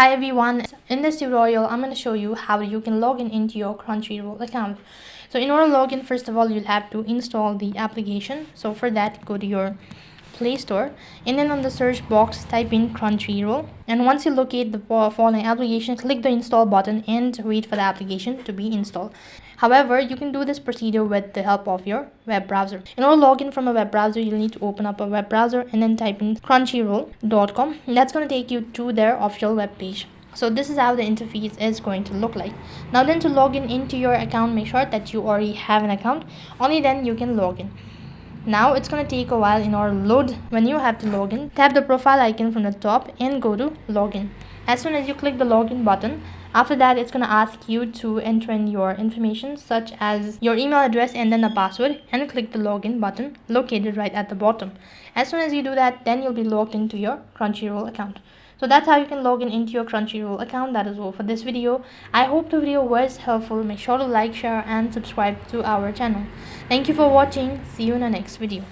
Hi everyone, in this tutorial I'm going to show you how you can log in into your Crunchyroll account. So in order to log in, first of all you'll have to install the application. So for that, go to your Play Store and then on the search box type in Crunchyroll, and once you locate the following application, click the install button and wait for the application to be installed. However, you can do this procedure with the help of your web browser. In order to log in from a web browser, you'll need to open up a web browser and then type in crunchyroll.com. That's going to take you to their official web page. So this is how the interface is going to look like. Now then, to log in into your account, make sure that you already have an account. Only then you can log in. Now it's going to take a while in order to load. When you have to log in, tap the profile icon from the top and go to login. As soon as you click the login button, after that it's going to ask you to enter in your information such as your email address and then a password, and click the login button located right at the bottom. As soon as you do that, then you'll be logged into your Crunchyroll account. So that's how you can log in into your Crunchyroll account. That is all for this video. I hope the video was helpful. Make sure to like, share and subscribe to our channel. Thank you for watching. See you in the next video.